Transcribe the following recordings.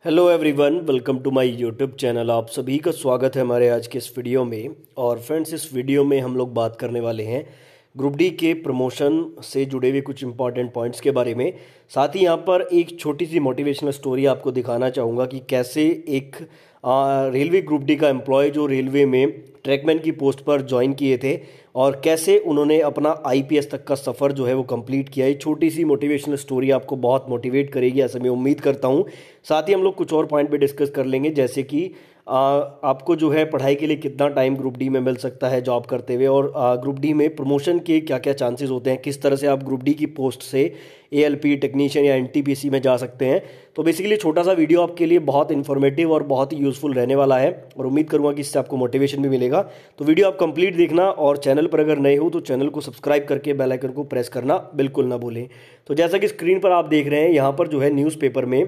Hello everyone, welcome to my YouTube channel. आप सभी का स्वागत है हमारे आज के इस वीडियो में। और फ्रेंड्स, इस वीडियो में हम लोग बात करने वाले हैं ग्रुप डी के प्रमोशन से जुड़े हुए कुछ इंपॉर्टेंट पॉइंट्स के बारे में। साथ ही यहाँ पर एक छोटी सी मोटिवेशनल स्टोरी आपको दिखाना चाहूँगा कि कैसे एक रेलवे ग्रुप डी का एम्प्लॉय जो रेलवे में ट्रैकमैन की पोस्ट पर ज्वाइन किए थे और कैसे उन्होंने अपना आईपीएस तक का सफ़र जो है वो कंप्लीट किया है। छोटी सी मोटिवेशनल स्टोरी आपको बहुत मोटिवेट करेगी, ऐसा मैं उम्मीद करता हूँ। साथ ही हम लोग कुछ और पॉइंट भी डिस्कस कर लेंगे, जैसे कि आपको जो है पढ़ाई के लिए कितना टाइम ग्रुप डी में मिल सकता है जॉब करते हुए, और ग्रुप डी में प्रमोशन के क्या क्या चांसेस होते हैं, किस तरह से आप ग्रुप डी की पोस्ट से एएलपी टेक्नीशियन या एनटीपीसी में जा सकते हैं। तो बेसिकली छोटा सा वीडियो आपके लिए बहुत इन्फॉर्मेटिव और बहुत ही यूज़फुल रहने वाला है और उम्मीद करूंगा कि इससे आपको मोटिवेशन भी मिलेगा। तो वीडियो आप कंप्लीट देखना और चैनल पर अगर नए हो तो चैनल को सब्सक्राइब करके बेल आइकन को प्रेस करना बिल्कुल ना भूलें। तो जैसा कि स्क्रीन पर आप देख रहे हैं, यहाँ पर जो है न्यूज़पेपर में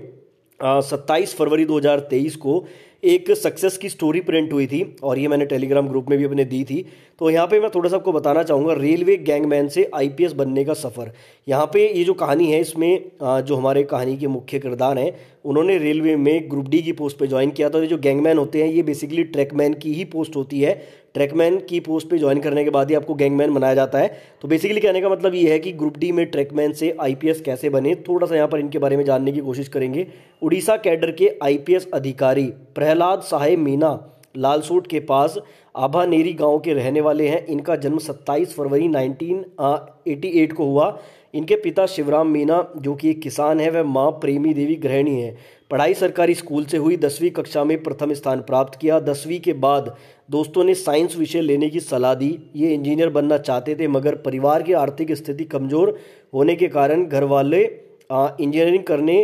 27 फरवरी 2023 को एक सक्सेस की स्टोरी प्रिंट हुई थी और ये मैंने टेलीग्राम ग्रुप में भी अपने दी थी। तो यहाँ पे मैं थोड़ा सा आपको बताना चाहूँगा रेलवे गैंगमैन से आईपीएस बनने का सफ़र। यहाँ पे ये जो कहानी है, इसमें जो हमारे कहानी के मुख्य किरदार हैं उन्होंने रेलवे में ग्रुप डी की पोस्ट पे ज्वाइन किया था। ये जो गैंगमैन होते हैं ये बेसिकली ट्रैकमैन की ही पोस्ट होती है। ट्रैकमैन की पोस्ट पे ज्वाइन करने के बाद ही आपको गैंगमैन बनाया जाता है। तो बेसिकली कहने का मतलब ये है कि ग्रुप डी में ट्रैकमैन से आईपीएस कैसे बने, थोड़ा सा यहाँ पर इनके बारे में जानने की कोशिश करेंगे। उड़ीसा कैडर के आईपीएस अधिकारी प्रहलाद सहाय मीना लालसोट के पास आभानेरी गांव के रहने वाले हैं। इनका जन्म 27 फरवरी 1988 को हुआ। इनके पिता शिवराम मीना जो कि एक किसान है, वह मां प्रेमी देवी गृहिणी है। पढ़ाई सरकारी स्कूल से हुई। 10वीं कक्षा में प्रथम स्थान प्राप्त किया। 10वीं के बाद दोस्तों ने साइंस विषय लेने की सलाह दी। ये इंजीनियर बनना चाहते थे, मगर परिवार की आर्थिक स्थिति कमजोर होने के कारण घर वाले इंजीनियरिंग करने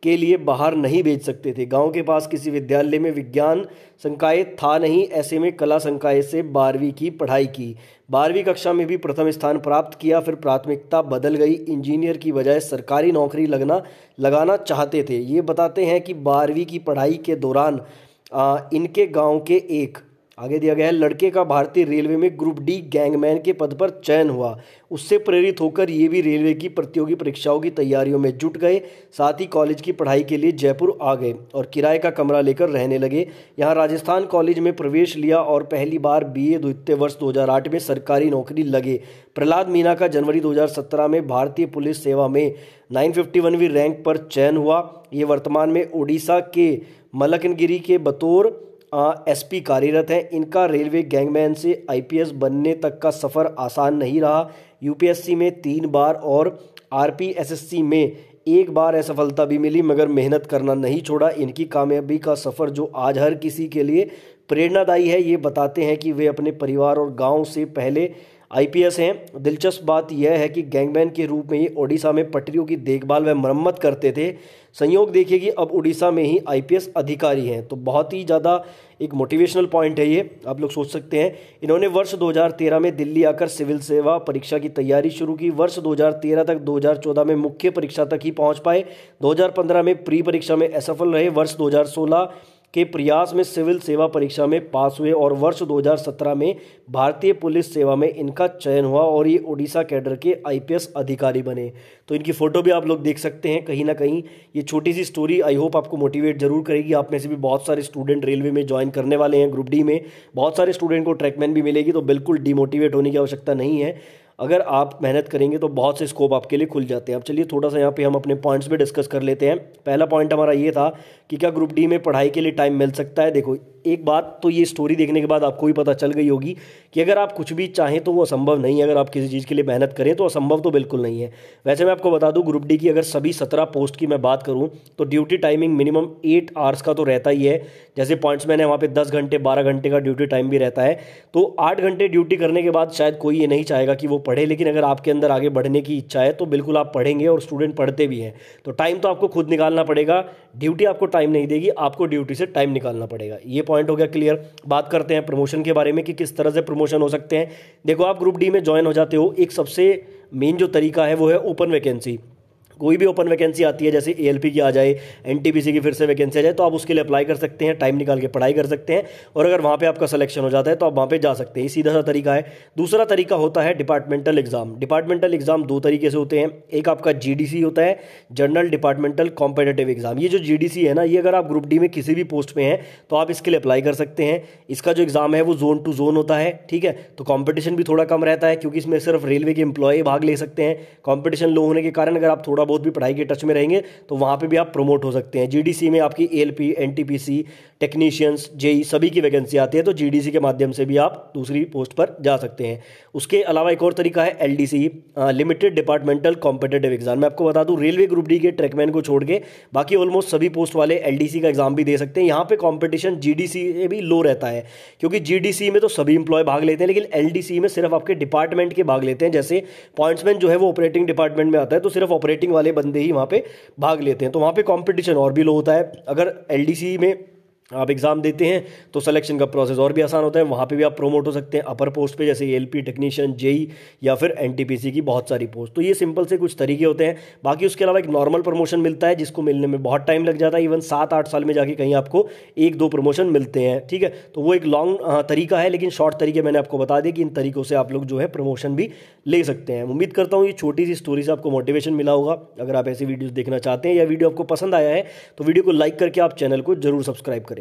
के लिए बाहर नहीं भेज सकते थे। गांव के पास किसी विद्यालय में विज्ञान संकाय था नहीं, ऐसे में कला संकाय से 12वीं की पढ़ाई की। 12वीं कक्षा में भी प्रथम स्थान प्राप्त किया। फिर प्राथमिकता बदल गई, इंजीनियर की बजाय सरकारी नौकरी लगाना चाहते थे। ये बताते हैं कि 12वीं की पढ़ाई के दौरान इनके गाँव के एक आगे दिया गया है लड़के का भारतीय रेलवे में ग्रुप डी गैंगमैन के पद पर चयन हुआ। उससे प्रेरित होकर ये भी रेलवे की प्रतियोगी परीक्षाओं की तैयारियों में जुट गए। साथ ही कॉलेज की पढ़ाई के लिए जयपुर आ गए और किराए का कमरा लेकर रहने लगे। यहाँ राजस्थान कॉलेज में प्रवेश लिया और पहली बार बीए द्वितीय वर्ष 2008 में सरकारी नौकरी लगे। प्रहलाद मीना का जनवरी 2017 में भारतीय पुलिस सेवा में 951वीं रैंक पर चयन हुआ। ये वर्तमान में उड़ीसा के मलकनगिरी के बतौर एसपी कार्यरत हैं। इनका रेलवे गैंगमैन से आईपीएस बनने तक का सफ़र आसान नहीं रहा। यूपीएससी में 3 बार और आरपीएसएससी में 1 बार असफलता भी मिली, मगर मेहनत करना नहीं छोड़ा। इनकी कामयाबी का सफ़र जो आज हर किसी के लिए प्रेरणादायी है। ये बताते हैं कि वे अपने परिवार और गांव से पहले आईपीएस हैं। दिलचस्प बात यह है कि गैंगमैन के रूप में ये ओडिशा में पटरियों की देखभाल व मरम्मत करते थे। संयोग देखिए कि अब उड़ीसा में ही आईपीएस अधिकारी हैं। तो बहुत ही ज़्यादा एक मोटिवेशनल पॉइंट है ये, आप लोग सोच सकते हैं। इन्होंने वर्ष 2013 में दिल्ली आकर सिविल सेवा परीक्षा की तैयारी शुरू की। वर्ष 2013 तक 2014 में मुख्य परीक्षा तक ही पहुंच पाए। 2015 में प्री परीक्षा में असफल रहे। वर्ष 2016 के प्रयास में सिविल सेवा परीक्षा में पास हुए और वर्ष 2017 में भारतीय पुलिस सेवा में इनका चयन हुआ और ये ओडिशा कैडर के आईपीएस अधिकारी बने। तो इनकी फ़ोटो भी आप लोग देख सकते हैं। कहीं ना कहीं ये छोटी सी स्टोरी आई होप आपको मोटिवेट जरूर करेगी। आप में से भी बहुत सारे स्टूडेंट रेलवे में ज्वाइन करने वाले हैं ग्रुप डी में। बहुत सारे स्टूडेंट को ट्रैकमैन भी मिलेगी, तो बिल्कुल डिमोटिवेट होने की आवश्यकता नहीं है। अगर आप मेहनत करेंगे तो बहुत से स्कोप आपके लिए खुल जाते हैं। अब चलिए थोड़ा सा यहाँ पे हम अपने पॉइंट्स भी डिस्कस कर लेते हैं। पहला पॉइंट हमारा ये था कि क्या ग्रुप डी में पढ़ाई के लिए टाइम मिल सकता है। देखो, एक बात तो ये स्टोरी देखने के बाद आपको भी पता चल गई होगी कि अगर आप कुछ भी चाहें तो वो असंभव नहीं है। अगर आप किसी चीज़ के लिए मेहनत करें तो असंभव तो बिल्कुल नहीं है। वैसे मैं आपको बता दूं, ग्रुप डी की अगर सभी 17 पोस्ट की मैं बात करूं तो ड्यूटी टाइमिंग मिनिमम 8 आवर्स का तो रहता ही है। जैसे पॉइंट्स मैंने वहाँ पे 10 घंटे 12 घंटे का ड्यूटी टाइम भी रहता है। तो 8 घंटे ड्यूटी करने के बाद शायद कोई ये नहीं चाहेगा कि वो पढ़े, लेकिन अगर आपके अंदर आगे बढ़ने की इच्छा है तो बिल्कुल आप पढ़ेंगे और स्टूडेंट पढ़ते भी हैं। तो टाइम तो आपको खुद निकालना पड़ेगा, ड्यूटी आपको टाइम नहीं देगी, आपको ड्यूटी से टाइम निकालना पड़ेगा। ये पॉइंट हो गया क्लियर। बात करते हैं प्रमोशन के बारे में कि किस तरह से प्रमोशन हो सकते हैं। देखो, आप ग्रुप डी में ज्वाइन हो जाते हो, एक सबसे मेन जो तरीका है वो है ओपन वैकेंसी। कोई भी ओपन वैकेंसी आती है, जैसे एएलपी की आ जाए, एनटीपीसी की फिर से वैकेंसी आ जाए, तो आप उसके लिए अप्लाई कर सकते हैं, टाइम निकाल के पढ़ाई कर सकते हैं, और अगर वहाँ पे आपका सिलेक्शन हो जाता है तो आप वहाँ पे जा सकते हैं। ये सीधा सा तरीका है। दूसरा तरीका होता है डिपार्टमेंटल एग्जाम। डिपार्टमेंटल एग्जाम दो तरीके से होते हैं। एक आपका जीडीसी होता है, जनरल डिपार्टमेंटल कॉम्पिटिटिव एग्जाम। ये जो जीडीसी है ना, ये अगर आप ग्रुप डी में किसी भी पोस्ट पे हैं तो आप इसके लिए अप्लाई कर सकते हैं। इसका जो एग्जाम है वो जोन टू जोन होता है, ठीक है। तो कंपटीशन भी थोड़ा कम रहता है, क्योंकि इसमें सिर्फ रेलवे के एम्प्लॉय भाग ले सकते हैं। कंपटीशन लो होने के कारण अगर आप थोड़ा बहुत भी पढ़ाई के टच में रहेंगे तो वहाँ पे भी आप प्रमोट हो सकते हैं। जीडीसी में आपकी एएलपी, एनटीपीसी, टेक्नीशियंस, जेई सभी की वैकेंसी आती है, तो जीडीसी के माध्यम से भी आप दूसरी पोस्ट पर जा सकते हैं। उसके अलावा एक और तरीका है LDC, limited departmental competitive exam. मैं आपको बता दूं, रेलवे ग्रुप डी के ट्रैकमैन को छोड़ के बाकी ऑलमोस्ट सभी पोस्ट वाले एलडीसी का एग्जाम भी दे सकते हैं। यहाँ पे कंपटीशन जीडीसी से भी लो रहता है, क्योंकि जीडीसी में तो सभी इंप्लॉय भाग लेते हैं, लेकिन एलडीसी में सिर्फ आपके डिपार्टमेंट के भाग लेते हैं। जैसे पॉइंट्समैन जो है वो ऑपरेटिंग डिपार्टमेंट में आता है, तो सिर्फ ऑपरेटिंग वाले बंदे ही वहाँ पे भाग लेते हैं, तो वहाँ पे कंपटीशन और भी लो होता है। अगर एलडीसी में आप एग्जाम देते हैं तो सिलेक्शन का प्रोसेस और भी आसान होता है, वहाँ पे भी आप प्रोमोट हो सकते हैं अपर पोस्ट पे, जैसे एलपी, टेक्नीशियन, जेई या फिर एनटीपीसी की बहुत सारी पोस्ट। तो ये सिंपल से कुछ तरीके होते हैं। बाकी उसके अलावा एक नॉर्मल प्रमोशन मिलता है, जिसको मिलने में बहुत टाइम लग जाता है, इवन 7-8 साल में जाके कहीं आपको 1-2 प्रमोशन मिलते हैं, ठीक है। तो वो एक लॉन्ग तरीका है, लेकिन शॉर्ट तरीके मैंने आपको बता दिए कि इन तरीकों से आप लोग जो है प्रमोशन भी ले सकते हैं। उम्मीद करता हूँ ये छोटी सी स्टोरी से आपको मोटिवेशन मिला होगा। अगर आप ऐसी वीडियोज़ देखना चाहते हैं या वीडियो आपको पसंद आया है तो वीडियो को लाइक करके आप चैनल को जरूर सब्सक्राइब करें।